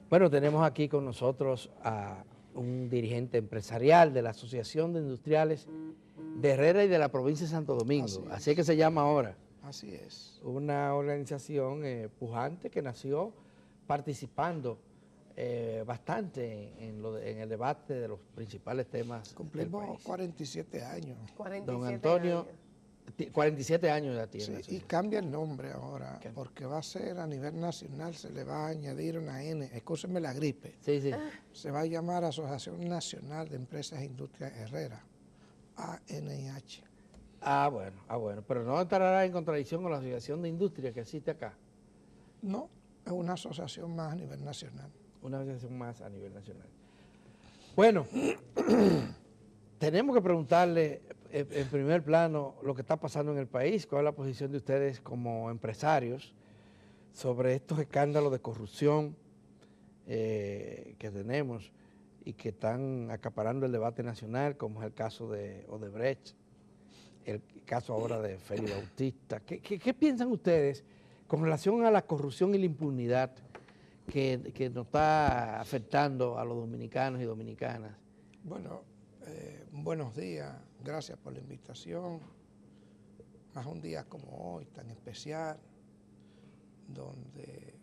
Bueno, tenemos aquí con nosotros a un dirigente empresarial de la Asociación de Industriales de Herrera y de la provincia de Santo Domingo. Así es que se llama ahora. Así es. Una organización pujante que nació participando bastante en el debate de los principales temas del Cumplimos país. 47 años. 47 Don Antonio, años. 47 años ya tiene. Sí, la y asociación. cambia el nombre ahora, porque va a ser a nivel nacional, se le va a añadir una N, excúsenme la gripe. Sí, sí. Se va a llamar Asociación Nacional de Empresas e Industrias Herrera, ANIH. Bueno, pero no estará en contradicción con la Asociación de Industria que existe acá. No, es una asociación más a nivel nacional. Una asociación más a nivel nacional. Bueno, tenemos que preguntarle en primer plano lo que está pasando en el país, cuál es la posición de ustedes como empresarios sobre estos escándalos de corrupción que tenemos y que están acaparando el debate nacional, como es el caso de Odebrecht, el caso ahora de Félix Bautista. ¿Qué piensan ustedes con relación a la corrupción y la impunidad que nos está afectando a los dominicanos y dominicanas? Bueno, buenos días, gracias por la invitación. Más un día como hoy, tan especial, donde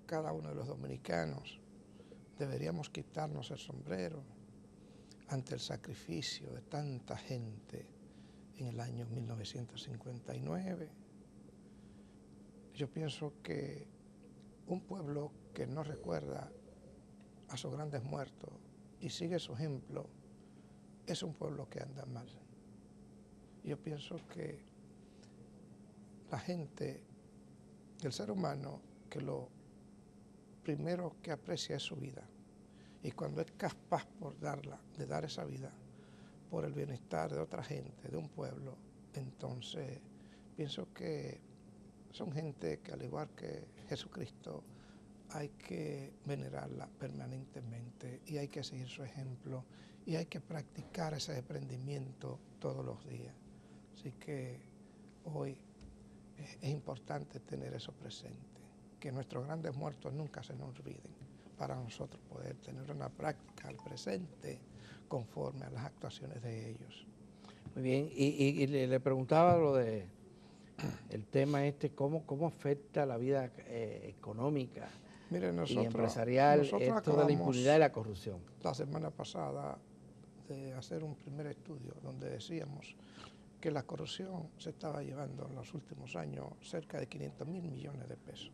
cada uno de los dominicanos deberíamos quitarnos el sombrero ante el sacrificio de tanta gente en el año 1959. Yo pienso que un pueblo que no recuerda a sus grandes muertos y sigue su ejemplo es un pueblo que anda mal. Yo pienso que la gente, el ser humano, que lo primero que aprecia es su vida, y cuando es capaz de dar esa vida por el bienestar de otra gente, de un pueblo, entonces pienso que son gente que, al igual que Jesucristo, hay que venerarla permanentemente y hay que seguir su ejemplo y hay que practicar ese desprendimiento todos los días. Así que hoy es importante tener eso presente, que nuestros grandes muertos nunca se nos olviden, para nosotros poder tener una práctica al presente conforme a las actuaciones de ellos. Muy bien, y le preguntaba lo de el tema cómo afecta la vida económica y empresarial esto de la impunidad y la corrupción. La semana pasada de hacer un primer estudio donde decíamos que la corrupción se estaba llevando en los últimos años cerca de 500.000 millones de pesos.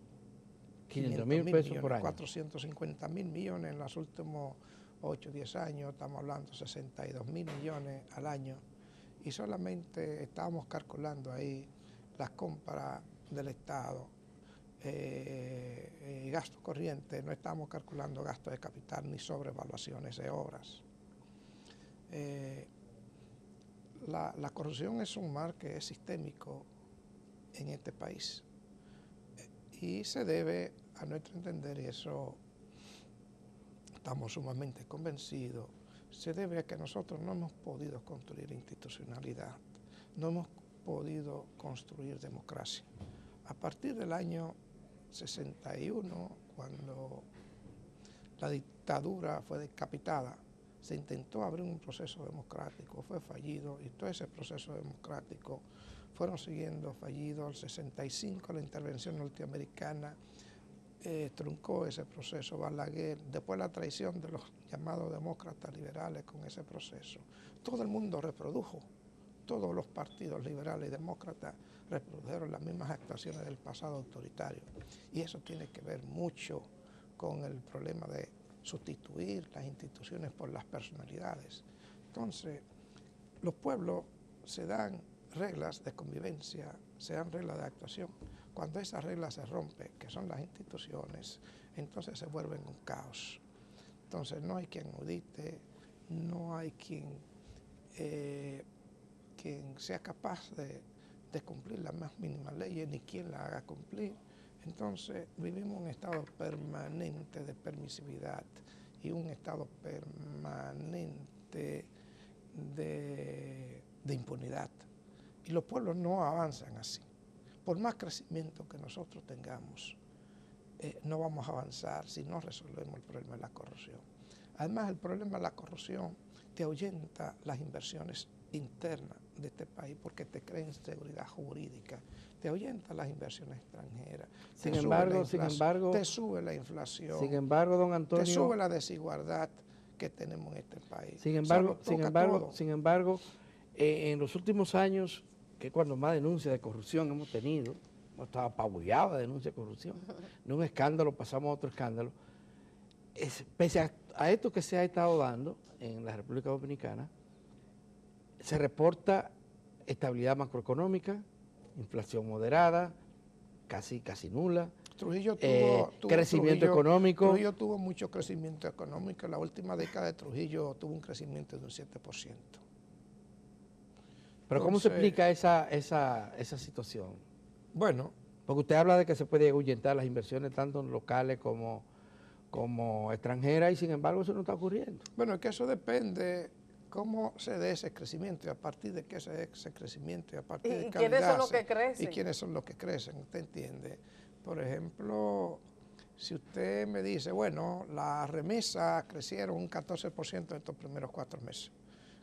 500.000 pesos por año. 450.000 millones en los últimos 8 o 10 años, estamos hablando de 62.000 millones al año, y solamente estábamos calculando ahí las compras del Estado, gastos corrientes, no estábamos calculando gastos de capital ni sobrevaluaciones de obras. La corrupción es un mal que es sistémico en este país y se debe, a nuestro entender, y eso estamos sumamente convencidos, se debe a que nosotros no hemos podido construir institucionalidad, no hemos podido construir democracia. A partir del año 61, cuando la dictadura fue decapitada, se intentó abrir un proceso democrático, fue fallido, y todo ese proceso democrático fueron siguiendo fallido. Al 65 la intervención norteamericana truncó ese proceso, Balaguer, después la traición de los llamados demócratas liberales con ese proceso. Todo el mundo reprodujo, todos los partidos liberales y demócratas reprodujeron las mismas actuaciones del pasado autoritario, y eso tiene que ver mucho con el problema de sustituir las instituciones por las personalidades. Entonces, los pueblos se dan reglas de convivencia, se dan reglas de actuación. Cuando esas reglas se rompen, que son las instituciones, entonces se vuelven un caos. Entonces no hay quien audite, no hay quien sea capaz de cumplir las más mínimas leyes, ni quien la haga cumplir. Entonces vivimos un estado permanente de permisividad y un estado permanente de impunidad. Y los pueblos no avanzan así. Por más crecimiento que nosotros tengamos, no vamos a avanzar si no resolvemos el problema de la corrupción. Además, el problema de la corrupción te ahuyenta las inversiones internas de este país porque te crea inseguridad jurídica, te ahuyenta las inversiones extranjeras, Sin embargo, te sube la inflación, sin embargo, don Antonio, te sube la desigualdad que tenemos en este país. sin embargo, en los últimos años, que es cuando más denuncias de corrupción hemos tenido, hemos estado apabullados de denuncias de corrupción, de un escándalo pasamos a otro escándalo, pese a esto que se ha estado dando en la República Dominicana, se reporta estabilidad macroeconómica, inflación moderada, casi nula, Trujillo crecimiento económico. Trujillo tuvo mucho crecimiento económico. En la última década de Trujillo tuvo un crecimiento de un 7%. Pero ¿cómo se explica esa situación? Bueno. Porque usted habla de que se puede ahuyentar las inversiones tanto locales como extranjeras y sin embargo eso no está ocurriendo. Bueno, es que eso depende cómo se dé ese crecimiento y a partir de qué se dé ese crecimiento y a partir de quiénes son los que crecen. Y quiénes son los que crecen, ¿usted entiende? Por ejemplo, si usted me dice, bueno, las remesas crecieron un 14% en estos primeros 4 meses.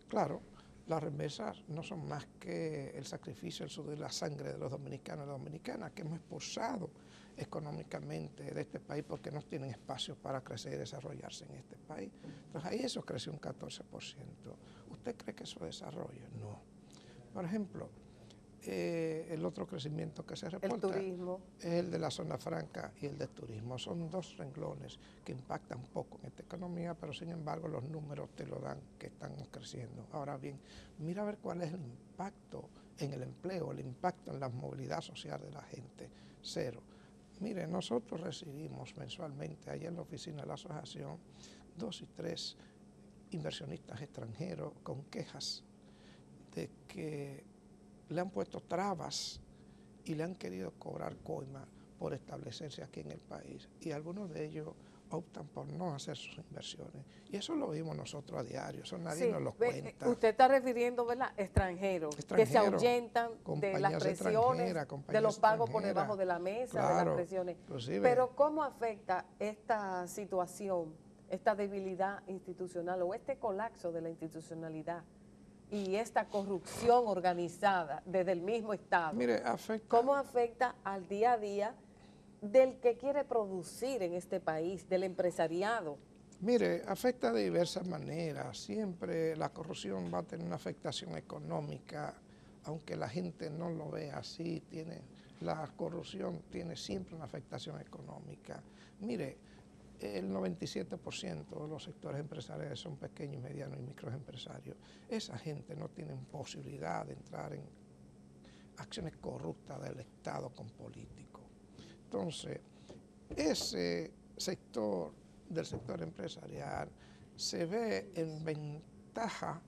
Claro, las remesas no son más que el sacrificio, el sudor y la sangre de los dominicanos y dominicanas que hemos expulsado económicamente de este país porque no tienen espacio para crecer y desarrollarse en este país. Entonces ahí eso creció un 14%. ¿Usted cree que eso desarrolla? No. Por ejemplo, el otro crecimiento que se reporta el turismo es el de la zona franca y el del turismo. Son 2 renglones que impactan poco en esta economía, pero sin embargo los números te lo dan que estamos creciendo. Ahora bien, mira a ver cuál es el impacto en el empleo, el impacto en la movilidad social de la gente. 0. Mire, nosotros recibimos mensualmente allá en la oficina de la asociación 2 y 3 inversionistas extranjeros con quejas de que le han puesto trabas y le han querido cobrar coima por establecerse aquí en el país. Y algunos de ellos optan por no hacer sus inversiones. Y eso lo vimos nosotros a diario, eso nadie nos lo cuenta. Usted está refiriendo, ¿verdad?, extranjeros que se ahuyentan de las presiones, de los pagos por debajo de la mesa, claro, de las presiones. Inclusive, pero ¿cómo afecta esta situación, esta debilidad institucional o este colapso de la institucionalidad y esta corrupción organizada desde el mismo Estado? Mire, ¿cómo afecta al día a día del que quiere producir en este país, del empresariado? Mire, afecta de diversas maneras. Siempre la corrupción va a tener una afectación económica, aunque la gente no lo vea así. La corrupción tiene siempre una afectación económica. Mire, el 97% de los sectores empresariales son pequeños, medianos y microempresarios. Esa gente no tiene posibilidad de entrar en acciones corruptas del Estado con políticos. Entonces, ese sector del sector empresarial se ve en ventaja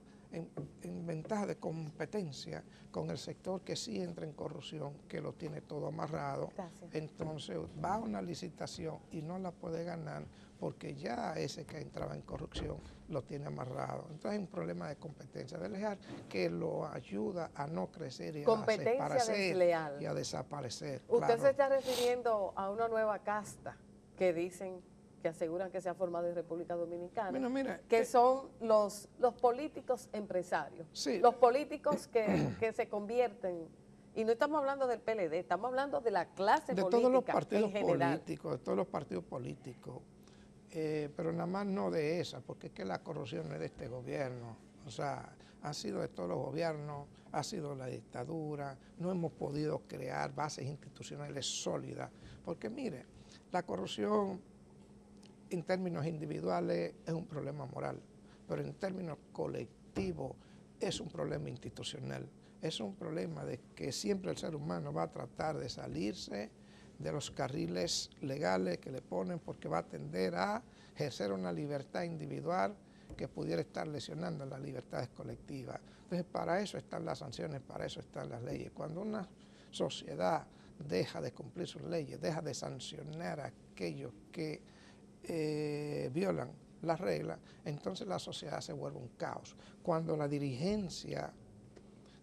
de competencia con el sector que sí entra en corrupción, que lo tiene todo amarrado. Gracias. Entonces va a una licitación y no la puede ganar porque ya ese que entraba en corrupción lo tiene amarrado. Entonces hay un problema de competencia desleal que lo ayuda a no crecer y desleal. Y a desaparecer. Usted claro. Se está refiriendo a una nueva casta que dicen, que aseguran que se ha formado en República Dominicana, bueno, mira, que son los políticos empresarios, sí, los políticos que se convierten, y no estamos hablando del PLD, estamos hablando de la clase política todos los partidos en general. políticos, de todos los partidos políticos, pero nada más no de esa, porque es que la corrupción no es de este gobierno, o sea, ha sido de todos los gobiernos, ha sido la dictadura, no hemos podido crear bases institucionales sólidas, porque mire, la corrupción en términos individuales es un problema moral, pero en términos colectivos es un problema institucional. Es un problema de que siempre el ser humano va a tratar de salirse de los carriles legales que le ponen porque va a tender a ejercer una libertad individual que pudiera estar lesionando las libertades colectivas. Entonces, para eso están las sanciones, para eso están las leyes. Cuando una sociedad deja de cumplir sus leyes, deja de sancionar a aquellos que violan las reglas, entonces la sociedad se vuelve un caos. Cuando la dirigencia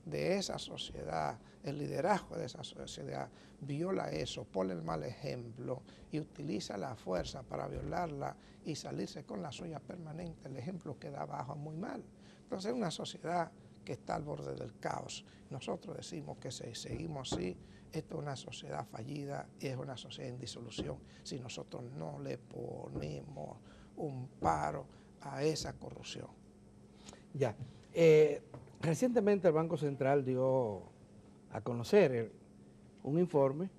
de esa sociedad, el liderazgo de esa sociedad, viola eso, pone el mal ejemplo y utiliza la fuerza para violarla y salirse con la suya permanente, el ejemplo queda abajo muy mal. Entonces es una sociedad que está al borde del caos. Nosotros decimos que si seguimos así, esto es una sociedad fallida y es una sociedad en disolución si nosotros no le ponemos un paro a esa corrupción. Ya. Recientemente el Banco Central dio a conocer un informe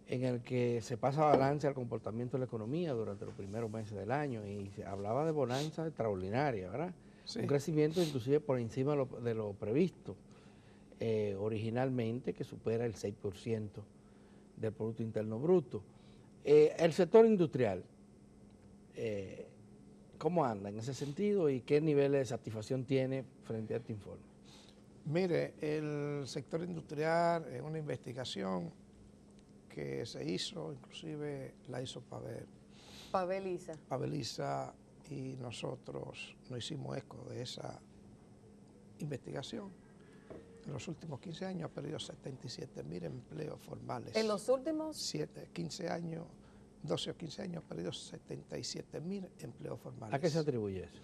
en el que se pasa balance al comportamiento de la economía durante los primeros meses del año y se hablaba de bonanza extraordinaria, ¿verdad? Sí. Un crecimiento inclusive por encima de lo previsto originalmente, que supera el 6% del Producto Interno Bruto. El sector industrial, ¿cómo anda en ese sentido y qué niveles de satisfacción tiene frente a este informe? Mire, el sector industrial es una investigación que se hizo, inclusive la hizo Paveliza, y nosotros nos hicimos eco de esa investigación. En los últimos 15 años ha perdido 77.000 empleos formales. ¿En los últimos? 15 años, 12 o 15 años ha perdido 77.000 empleos formales. ¿A qué se atribuye eso?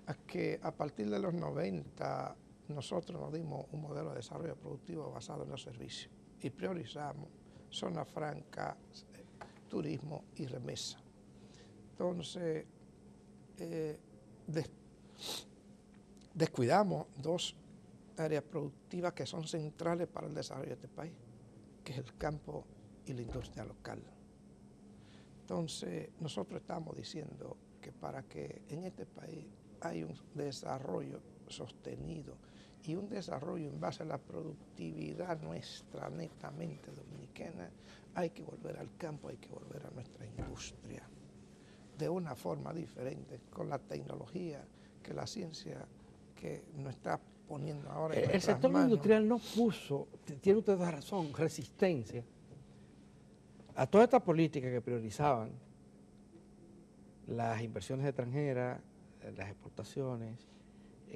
A que a partir de los 90 nosotros nos dimos un modelo de desarrollo productivo basado en los servicios y priorizamos zona franca, turismo y remesa. Entonces, descuidamos dos áreas productivas que son centrales para el desarrollo de este país, que es el campo y la industria local. Entonces, nosotros estamos diciendo que para que en este país haya un desarrollo sostenido y un desarrollo en base a la productividad nuestra netamente dominicana, hay que volver al campo, hay que volver a nuestra industria de una forma diferente, con la tecnología que la ciencia que nos está poniendo ahora en el sector manos. industrial no puso, tiene usted razón, resistencia a todas estas políticas que priorizaban las inversiones extranjeras, las exportaciones,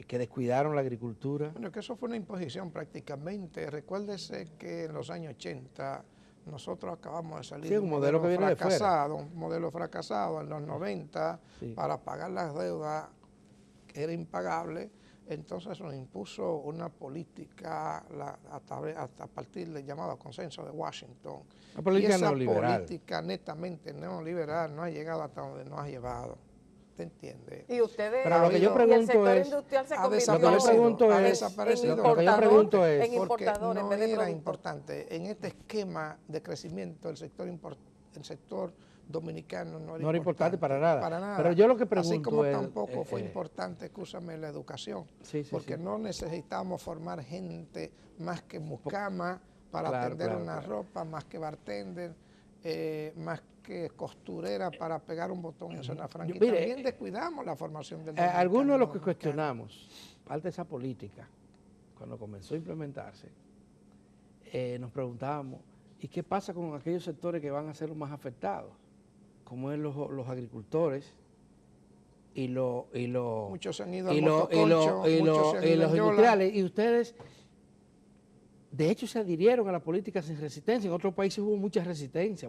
que descuidaron la agricultura. Bueno, que eso fue una imposición prácticamente. Recuérdese que en los años 80 nosotros acabamos de salir de un modelo que viene fracasado, un modelo fracasado en los 90 para pagar las deudas que era impagable. Entonces nos impuso una política a partir del llamado consenso de Washington. Una política y esa neoliberal. Política netamente neoliberal no ha llegado hasta donde nos ha llevado. ¿Te entiendes? Y ustedes, pero lo que yo pregunto el sector es, industrial se ha convirtió desaparecido. Lo que yo pregunto es, en importador no en vez de era productor. importante. En este esquema de crecimiento, el sector dominicano no era importante para nada. Para nada. Pero yo lo que pregunto así como es, tampoco fue importante, escúchame, la educación. Porque no necesitamos formar gente más que mucama para tender una ropa, más que bartender, más que costurera para pegar un botón en zona franca. Y también descuidamos la formación del dominicano. Algunos de los que cuestionamos parte de esa política, cuando comenzó a implementarse, nos preguntábamos, ¿y qué pasa con aquellos sectores que van a ser los más afectados? Como es los agricultores y los muchos se han ido al motoconcho, muchos se han ido los en Yola. industriales, y ustedes de hecho se adhirieron a la política sin resistencia. En otros países hubo mucha resistencia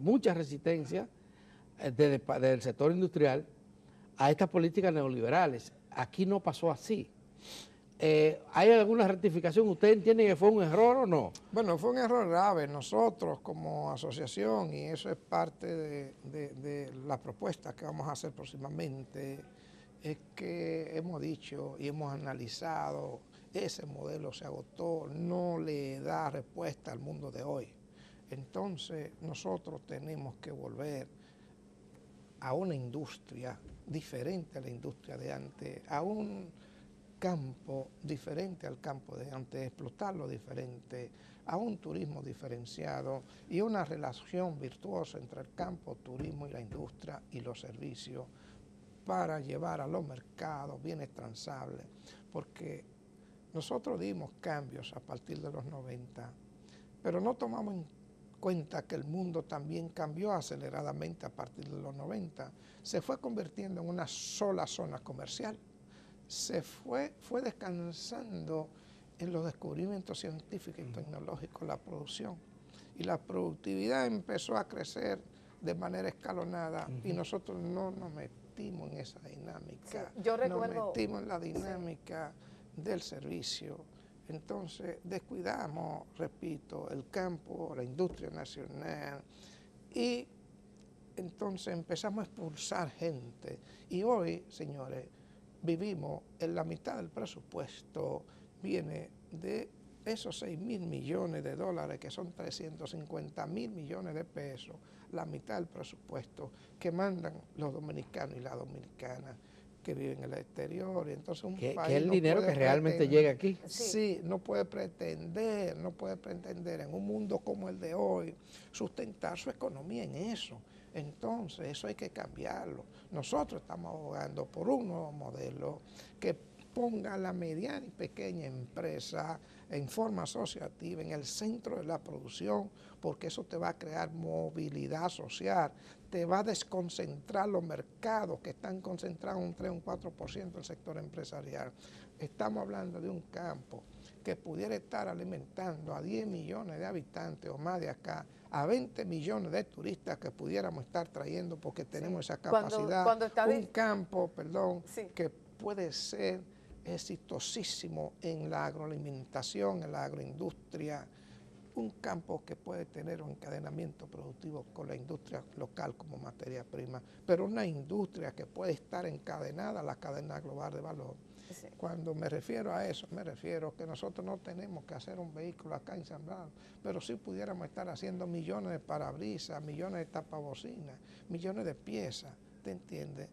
del sector industrial a estas políticas neoliberales. Aquí no pasó así. ¿Hay alguna rectificación? ¿Usted entiende que fue un error o no? Bueno, fue un error grave. Nosotros como asociación, y eso es parte de la propuesta que vamos a hacer próximamente, es que hemos dicho y hemos analizado, ese modelo se agotó, no le da respuesta al mundo de hoy. Entonces nosotros tenemos que volver a una industria diferente a la industria de antes, a un campo diferente al campo de antes, explotarlo diferente, a un turismo diferenciado y una relación virtuosa entre el campo, turismo y la industria y los servicios para llevar a los mercados bienes transables, porque nosotros dimos cambios a partir de los 90, pero no tomamos en cuenta que el mundo también cambió aceleradamente a partir de los 90, se fue convirtiendo en una sola zona comercial. Se fue descansando en los descubrimientos científicos y tecnológicos, la producción. Y la productividad empezó a crecer de manera escalonada y nosotros no nos metimos en esa dinámica. Sí, yo recuerdo, nos metimos en la dinámica del servicio. Entonces descuidamos, repito, el campo, la industria nacional y entonces empezamos a expulsar gente. Y hoy, señores, vivimos en la mitad del presupuesto, viene de esos 6.000 millones de dólares, que son 350.000 millones de pesos, la mitad del presupuesto que mandan los dominicanos y las dominicanas que viven en el exterior. Y entonces un país que es el no dinero puede que realmente llega aquí. Sí, no puede pretender en un mundo como el de hoy sustentar su economía en eso. Entonces eso hay que cambiarlo. Nosotros estamos abogando por un nuevo modelo que ponga a la mediana y pequeña empresa en forma asociativa en el centro de la producción, porque eso te va a crear movilidad social, te va a desconcentrar los mercados que están concentrados un 3 o un 4% del sector empresarial. Estamos hablando de un campo que pudiera estar alimentando a 10 millones de habitantes o más de acá, a 20 millones de turistas que pudiéramos estar trayendo porque tenemos esa capacidad. Un campo, que puede ser exitosísimo en la agroalimentación, en la agroindustria, un campo que puede tener un encadenamiento productivo con la industria local como materia prima, pero una industria que puede estar encadenada a la cadena global de valor. Sí. Cuando me refiero a eso, me refiero que nosotros no tenemos que hacer un vehículo acá ensamblado, pero sí pudiéramos estar haciendo millones de parabrisas, millones de tapabocinas, millones de piezas, ¿te entiendes?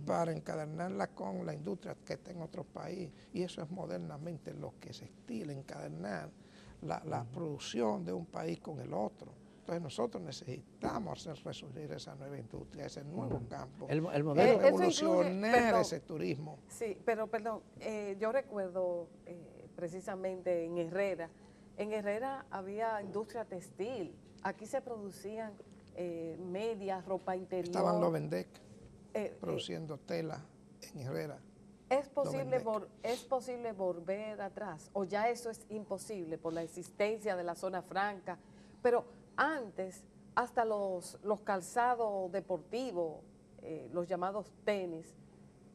Para encadenarla con la industria que está en otro país. Y eso es modernamente lo que se estila, encadenar la producción de un país con el otro. Entonces nosotros necesitamos hacer resurgir esa nueva industria, ese nuevo campo, el modelo revolucionar ese turismo. Sí, pero perdón, yo recuerdo precisamente en Herrera había industria textil, aquí se producían medias, ropa interior. Estaban los Vendec produciendo tela en Herrera. ¿Es posible volver atrás? ¿O ya eso es imposible por la existencia de la zona franca? Pero antes, hasta los calzados deportivos, los llamados tenis,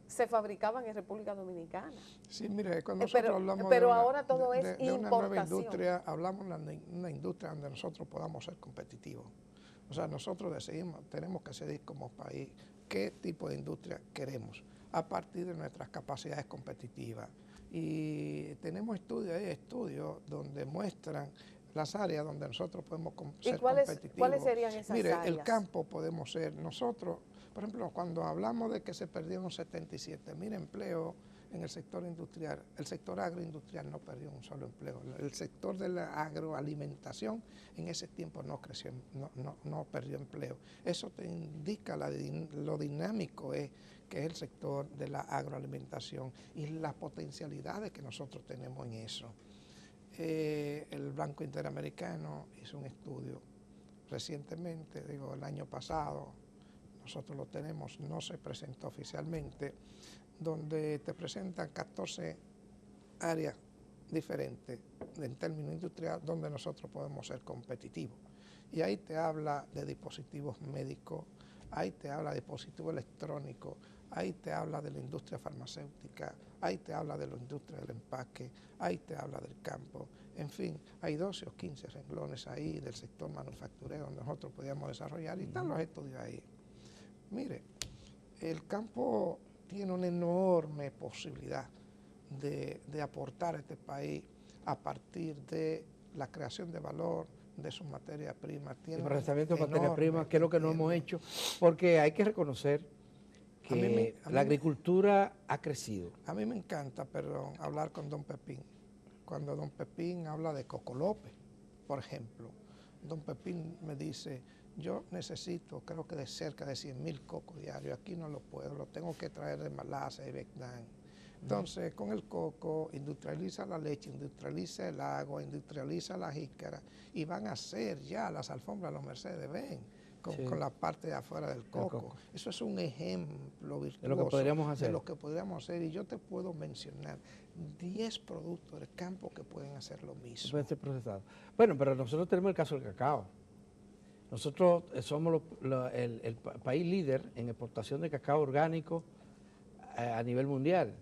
se fabricaban en República Dominicana. Sí, mire, cuando nosotros hablamos ahora todo es de una nueva industria, hablamos de una industria donde nosotros podamos ser competitivos. O sea, nosotros tenemos que decidir como país qué tipo de industria queremos a partir de nuestras capacidades competitivas. Y tenemos estudios donde muestran las áreas donde nosotros podemos ser competitivos. ¿Cuáles serían esas áreas? Mire, el campo podemos ser nosotros, por ejemplo, cuando hablamos de que se perdieron 77.000 empleos en el sector industrial, el sector agroindustrial no perdió un solo empleo. El sector de la agroalimentación en ese tiempo no creció, no perdió empleo. Eso te indica lo dinámico que es el sector de la agroalimentación y las potencialidades que nosotros tenemos en eso. El Banco Interamericano hizo un estudio recientemente, el año pasado, nosotros lo tenemos, no se presentó oficialmente, donde te presentan 14 áreas diferentes en términos industriales donde nosotros podemos ser competitivos. Y ahí te habla de dispositivos médicos, ahí te habla de dispositivos electrónicos, ahí te habla de la industria farmacéutica, ahí te habla de la industria del empaque, ahí te habla del campo. En fin, hay 12 o 15 renglones ahí del sector manufacturero donde nosotros podíamos desarrollar y están los estudios ahí. Mire, el campo tiene una enorme posibilidad de aportar a este país a partir de la creación de valor de sus materias primas. El procesamiento de materias primas, que es lo que no hemos hecho, porque hay que reconocer que la agricultura ha crecido. A mí me encanta, hablar con don Pepín. Cuando don Pepín habla de Coco López, por ejemplo, don Pepín me dice, yo necesito, creo que de cerca de 100.000 cocos diarios, aquí no lo puedo, lo tengo que traer de Malasia y Vietnam. Entonces, con el coco, industrializa la leche, industrializa el agua, industrializa la jícara y van a hacer ya las alfombras, los Mercedes-Benz. Sí. con la parte de afuera del coco. coco. Eso es un ejemplo virtuoso De lo que podríamos hacer. de lo que podríamos hacer. Y yo te puedo mencionar 10 productos del campo que pueden hacer lo mismo. Puede ser procesado. Bueno, pero nosotros tenemos el caso del cacao. Nosotros somos el país líder en exportación de cacao orgánico a nivel mundial.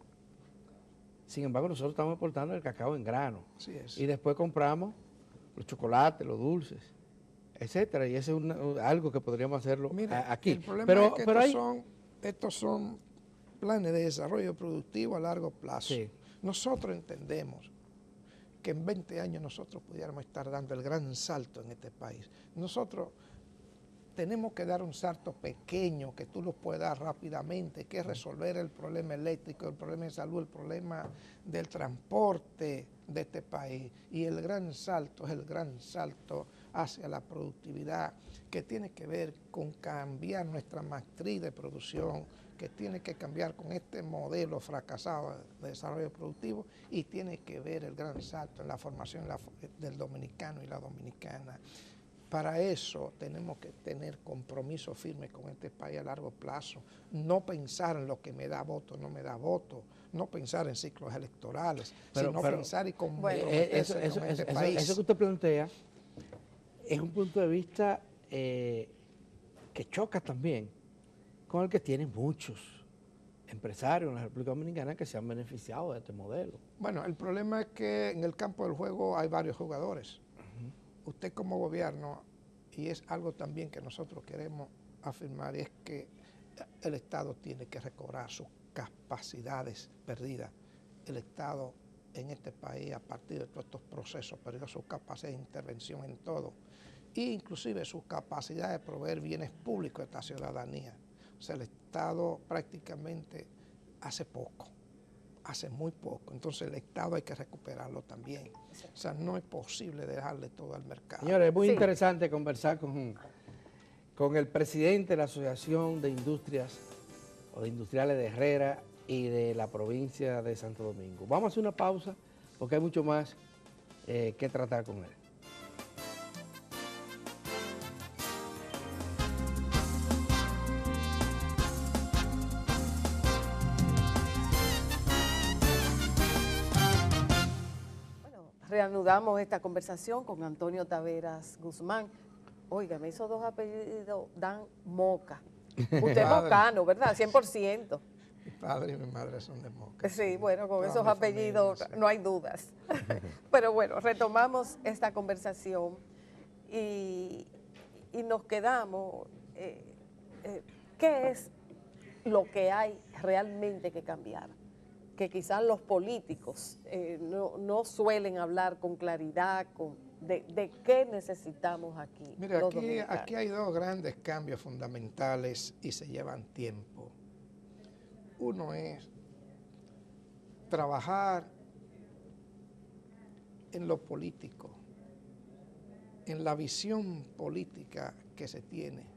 Sin embargo, nosotros estamos exportando el cacao en grano. Así es. Y después compramos los chocolates, los dulces, etcétera. Y eso es algo que podríamos hacerlo aquí. El problema pero, es que pero estos son planes de desarrollo productivo a largo plazo. Sí. Nosotros entendemos que en 20 años nosotros pudiéramos estar dando el gran salto en este país. Nosotros tenemos que dar un salto pequeño que tú lo puedas dar rápidamente, que es resolver el problema eléctrico, el problema de salud, el problema del transporte de este país. Y el gran salto es el gran salto hacia la productividad, que tiene que ver con cambiar nuestra matriz de producción, que tiene que cambiar con este modelo fracasado de desarrollo productivo, y tiene que ver el gran salto en la formación del dominicano y la dominicana. Para eso tenemos que tener compromiso firme con este país a largo plazo, no pensar en lo que me da voto, no me da voto, no pensar en ciclos electorales, sino pensar y comprometerse con este país. Eso que usted plantea es un punto de vista que choca también con el que tienen muchos empresarios en la República Dominicana que se han beneficiado de este modelo. Bueno, el problema es que en el campo del juego hay varios jugadores. Usted como gobierno, y es algo también que nosotros queremos afirmar, es que el Estado tiene que recobrar sus capacidades perdidas. El Estado en este país, a partir de todos estos procesos, perdió su capacidad de intervención en todo, e inclusive su capacidad de proveer bienes públicos a esta ciudadanía. O sea, el Estado prácticamente hace muy poco. Entonces el Estado hay que recuperarlo también. O sea, no es posible dejarle todo al mercado. Señores, es muy interesante conversar con el presidente de la Asociación de Industrias o de Industriales de Herrera y de la provincia de Santo Domingo. Vamos a hacer una pausa porque hay mucho más que tratar con él. Reanudamos esta conversación con Antonio Taveras Guzmán. Óigame, esos dos apellidos dan moca. Usted es mocano, ¿verdad? 100%. Mi padre y mi madre son de Moca. Sí, bueno, con Toda esos mi apellidos familia, sí. no hay dudas. Pero bueno, retomamos esta conversación y nos quedamos. ¿Qué es lo que hay realmente que cambiar? Que quizás los políticos no suelen hablar con claridad de qué necesitamos aquí. Mira, los dominicanos. aquí hay dos grandes cambios fundamentales y se llevan tiempo. Uno es trabajar en lo político, en la visión política que se tiene,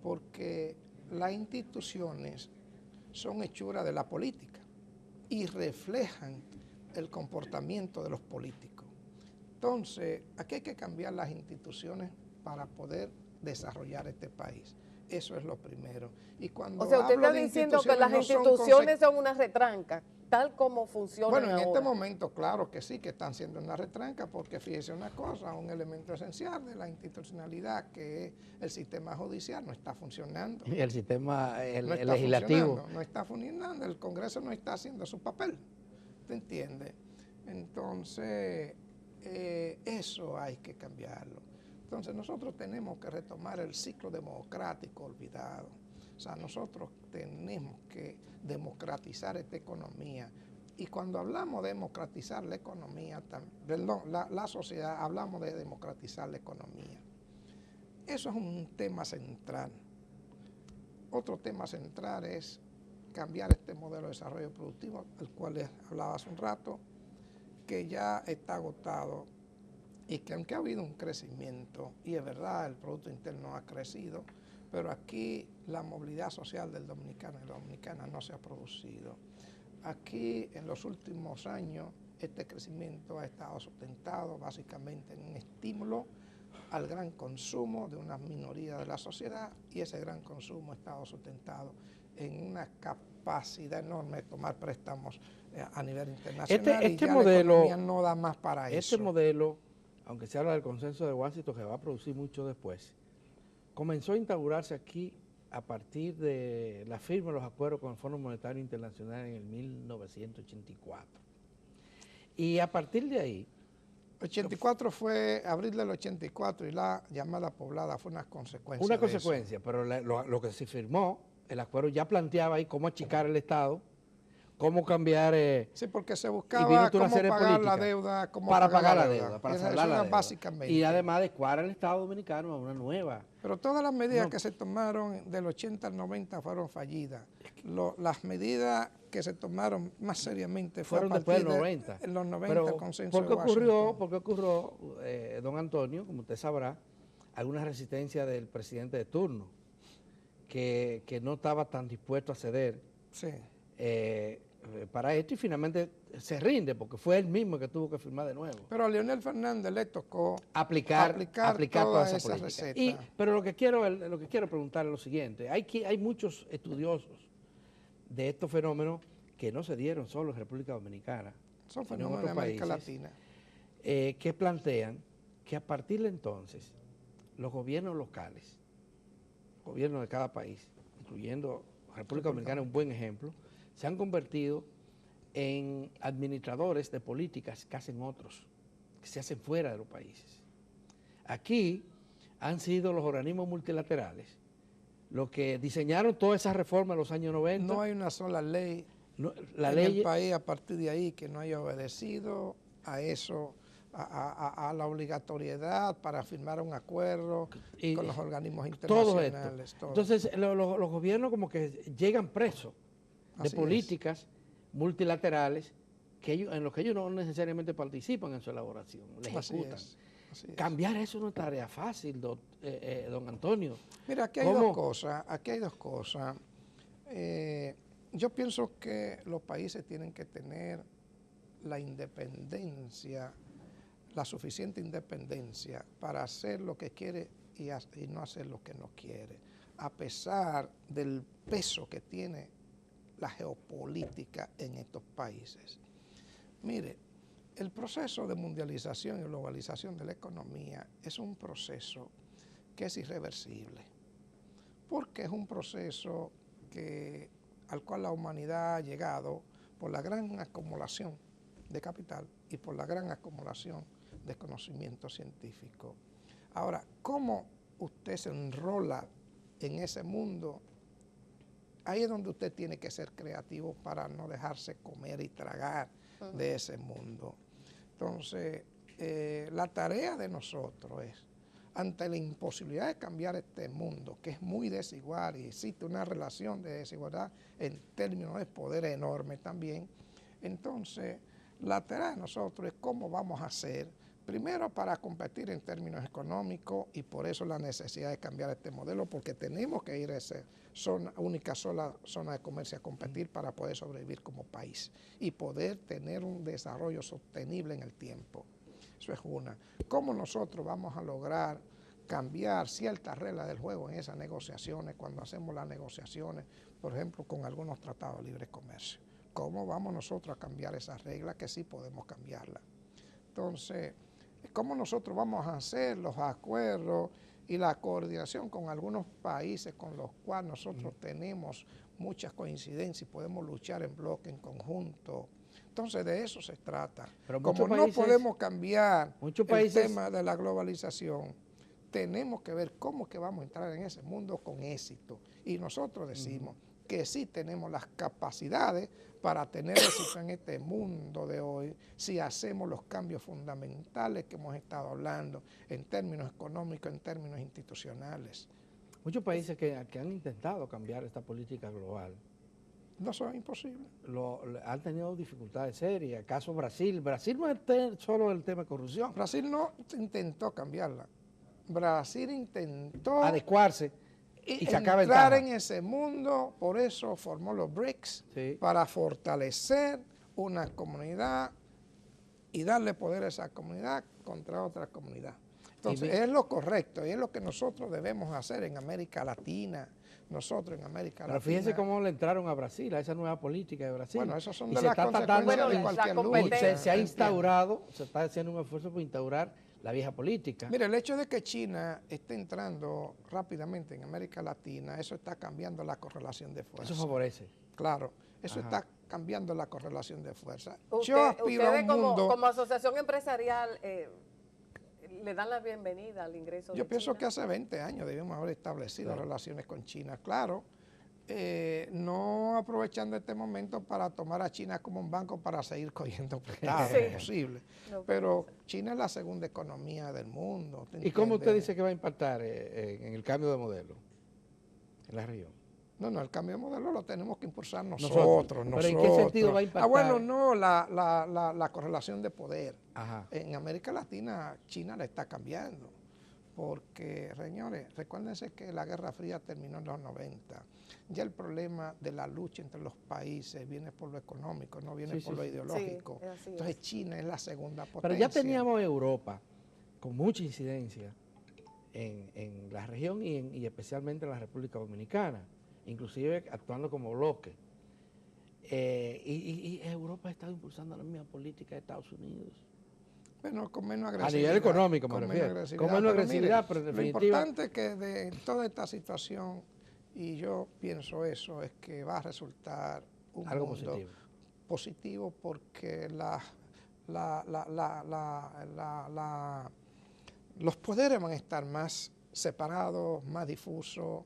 porque las instituciones son hechura de la política y reflejan el comportamiento de los políticos. Entonces, aquí hay que cambiar las instituciones para poder desarrollar este país. Eso es lo primero. Y cuando O sea, usted está diciendo que las instituciones son una retranca, tal como funcionan Bueno, en ahora. este momento, claro que sí, que están siendo una retranca, porque fíjese una cosa, un elemento esencial de la institucionalidad, que es el sistema judicial, no está funcionando. Y el sistema No está legislativo. funcionando, no está funcionando, el Congreso no está haciendo su papel, ¿te entiendes? Entonces, eso hay que cambiarlo. Entonces, nosotros tenemos que retomar el ciclo democrático olvidado. O sea, nosotros tenemos que democratizar esta economía. Y cuando hablamos de democratizar la economía, la sociedad, hablamos de democratizar la economía. Eso es un tema central. Otro tema central es cambiar este modelo de desarrollo productivo, del cual les hablaba hace un rato, que ya está agotado y que aunque ha habido un crecimiento, y es verdad, el Producto Interno ha crecido, pero aquí la movilidad social del dominicano y la dominicana no se ha producido. Aquí en los últimos años este crecimiento ha estado sustentado básicamente en un estímulo al gran consumo de una minoría de la sociedad, y ese gran consumo ha estado sustentado en una capacidad enorme de tomar préstamos a nivel internacional, y ya la economía no da más para eso. Este modelo, aunque se habla del consenso de Washington, que va a producir mucho después, comenzó a instaurarse aquí a partir de la firma de los acuerdos con el Fondo Monetario Internacional en el 1984. Y a partir de ahí... 84 fue abril del 84, y la llamada poblada fue una consecuencia. Una consecuencia, pero lo que se firmó, el acuerdo ya planteaba ahí cómo achicar el Estado, cómo cambiar... sí, porque se buscaba cómo pagar la deuda, para pagar la deuda, para saldar la deuda. Básicamente. Y además adecuar al Estado Dominicano a una nueva... Pero todas las medidas que se tomaron del 80 al 90 fueron fallidas. Las medidas que se tomaron más seriamente fueron después del 90. En los 90, pero el consenso ¿por qué ocurrió, don Antonio, como usted sabrá, alguna resistencia del presidente de turno, que no estaba tan dispuesto a ceder? Sí. Para esto, y finalmente se rinde porque fue él mismo que tuvo que firmar de nuevo. Pero a Leonel Fernández le tocó aplicar toda esa receta. Pero lo que quiero preguntar es lo siguiente: hay muchos estudiosos de estos fenómenos que no se dieron solo en República Dominicana, son fenómenos de América Latina, que plantean que a partir de entonces los gobiernos locales, gobiernos de cada país, incluyendo República Dominicana, un buen ejemplo, se han convertido en administradores de políticas que hacen otros, que se hacen fuera de los países. Aquí han sido los organismos multilaterales los que diseñaron toda esa reforma en los años 90. No hay una sola ley en el país a partir de ahí que no haya obedecido a eso, a la obligatoriedad para firmar un acuerdo con los organismos internacionales. Todo esto. Entonces los gobiernos como que llegan presos de políticas multilaterales en los que ellos no necesariamente participan en su elaboración, la ejecutan. Así es. Cambiar eso no es tarea fácil, don Antonio. Mira, aquí hay dos cosas. Yo pienso que los países tienen que tener la independencia, la suficiente independencia para hacer lo que quiere y no hacer lo que no quiere, a pesar del peso que tiene la geopolítica en estos países. Mire, el proceso de mundialización y globalización de la economía es un proceso que es irreversible, porque es un proceso al cual la humanidad ha llegado por la gran acumulación de capital y por la gran acumulación de conocimiento científico. Ahora, ¿cómo usted se enrola en ese mundo? Ahí es donde usted tiene que ser creativo para no dejarse comer y tragar de ese mundo. Entonces, la tarea de nosotros es, ante la imposibilidad de cambiar este mundo, que es muy desigual y existe una relación de desigualdad en términos de poder enorme también, entonces la tarea de nosotros es cómo vamos a hacer, primero para competir en términos económicos, y por eso la necesidad de cambiar este modelo, porque tenemos que ir a esa única sola zona de comercio a competir para poder sobrevivir como país y poder tener un desarrollo sostenible en el tiempo. Eso es una. ¿Cómo nosotros vamos a lograr cambiar ciertas reglas del juego en esas negociaciones cuando hacemos las negociaciones, por ejemplo, con algunos tratados de libre comercio? ¿Cómo vamos nosotros a cambiar esas reglas que sí podemos cambiarlas? Entonces, ¿cómo nosotros vamos a hacer los acuerdos y la coordinación con algunos países con los cuales nosotros tenemos muchas coincidencias y podemos luchar en bloque, en conjunto? Entonces, de eso se trata. Pero como no podemos cambiar el tema de la globalización, tenemos que ver cómo es que vamos a entrar en ese mundo con éxito. Y nosotros decimos que sí tenemos las capacidades para tener éxito en este mundo de hoy si hacemos los cambios fundamentales que hemos estado hablando en términos económicos, en términos institucionales. Muchos países que han intentado cambiar esta política global no son imposibles. Han tenido dificultades serias. El caso Brasil. Brasil no es solo el tema de corrupción. Brasil no intentó cambiarla. Brasil intentó adecuarse y sacar entrar ventaja en ese mundo, por eso formó los BRICS, sí, para fortalecer una comunidad y darle poder a esa comunidad contra otra comunidad. Entonces, es lo correcto y es lo que nosotros debemos hacer en América Latina. Nosotros en América Pero Latina. fíjense cómo le entraron a Brasil, a esa nueva política de Brasil. Bueno, esas son Y de se las está tratando consecuencias Bueno, de la cualquier competencia. lucha. se ha ¿entiendes? instaurado, se está haciendo un esfuerzo por instaurar la vieja política. Mire, el hecho de que China esté entrando rápidamente en América Latina, eso está cambiando la correlación de fuerza. Eso favorece. Claro, eso Ajá. está cambiando la correlación de fuerza. Yo Usted- aspiro a ustedes un mundo... como asociación empresarial le dan la bienvenida al ingreso de Yo pienso China. que hace 20 años debimos haber establecido Claro. relaciones con China, claro, no aprovechando este momento para tomar a China como un banco para seguir cogiendo prestados, Sí. es posible. No, Pero China es la segunda economía del mundo. ¿te ¿Y cómo usted entiendes? dice que va a impactar en el cambio de modelo en la región? No, el cambio de modelo lo tenemos que impulsar Nosotros. nosotros. ¿Pero en qué sentido va a impactar? Bueno, no, la correlación de poder. Ajá. En América Latina, China la está cambiando. Porque, señores, recuérdense que la Guerra Fría terminó en los 90. Ya el problema de la lucha entre los países viene por lo económico, no viene Sí, por sí, lo sí. ideológico. Sí, así es. Entonces China es la segunda potencia. Pero ya teníamos Europa con mucha incidencia en la región y especialmente en la República Dominicana, inclusive actuando como bloque. Y Europa ha estado impulsando la misma política de Estados Unidos. Bueno, con menos A agresividad. nivel económico, me con menos refiero. agresividad. Con menos Pero agresividad, mire, pero en lo definitiva... importante es que de toda esta situación, y yo pienso eso, es que va a resultar un Algo mundo positivo. positivo porque los poderes van a estar más separados, más difusos,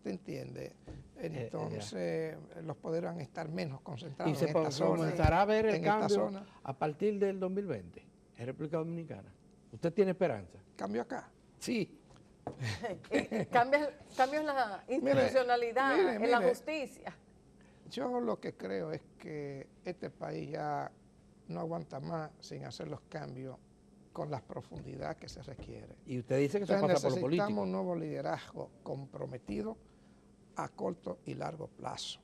¿te entiendes? Entonces, los poderes van a estar menos concentrados Y se en esta zona. comenzará a ver el en esta cambio zona. a partir del 2020 en República Dominicana. ¿Usted tiene esperanza? Cambio acá. Sí. Cambios en la institucionalidad, en la mire. justicia. Yo lo que creo es que este país ya no aguanta más sin hacer los cambios con la profundidad que se requiere. Y usted dice que eso Entonces pasa por lo político. necesitamos un nuevo liderazgo comprometido a corto y largo plazo.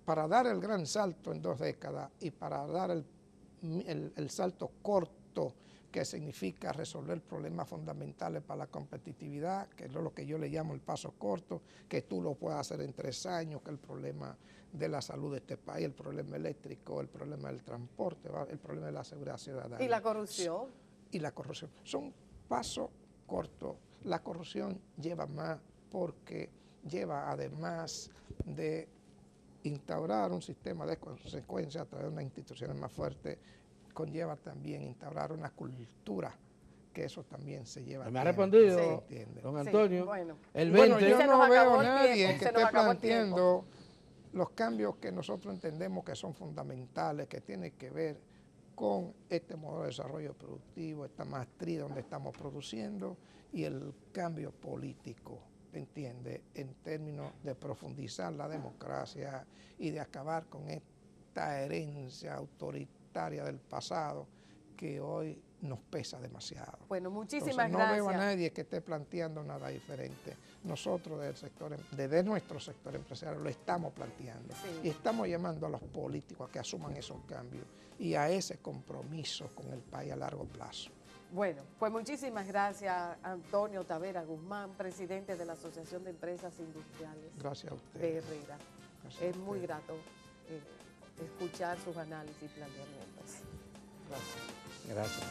Para dar el gran salto en 2 décadas y para dar el salto corto que significa resolver problemas fundamentales para la competitividad, que es lo que yo le llamo el paso corto, que tú lo puedas hacer en 3 años, que el problema de la salud de este país, el problema eléctrico, el problema del transporte, el problema de la seguridad ciudadana. Y la corrupción. Y la corrupción. Son pasos cortos. La corrupción lleva más porque lleva, además de instaurar un sistema de consecuencias a través de unas instituciones más fuertes, conlleva también instaurar una cultura, que eso también se lleva. Me ha tiempo, respondido, ¿se entiende? don Antonio, Sí, bueno. el Bueno, 20... yo Se nos no acabó veo el a nadie tiempo, que se nos esté acabó el tiempo. planteando los cambios que nosotros entendemos que son fundamentales, que tienen que ver con este modelo de desarrollo productivo, esta maestría donde estamos produciendo y el cambio político, ¿entiende? En términos de profundizar la democracia y de acabar con esta herencia autoritaria del pasado que hoy nos pesa demasiado. Bueno, muchísimas Entonces, no gracias. veo a nadie que esté planteando nada diferente. Nosotros desde nuestro sector empresarial lo estamos planteando Sí. y estamos llamando a los políticos a que asuman esos cambios y a ese compromiso con el país a largo plazo. Bueno, pues muchísimas gracias, Antonio Tavera Guzmán, presidente de la Asociación de Empresas Industriales Gracias a de ustedes. Herrera. Gracias a Es muy ustedes. grato escuchar sus análisis y planteamientos. Gracias. Gracias.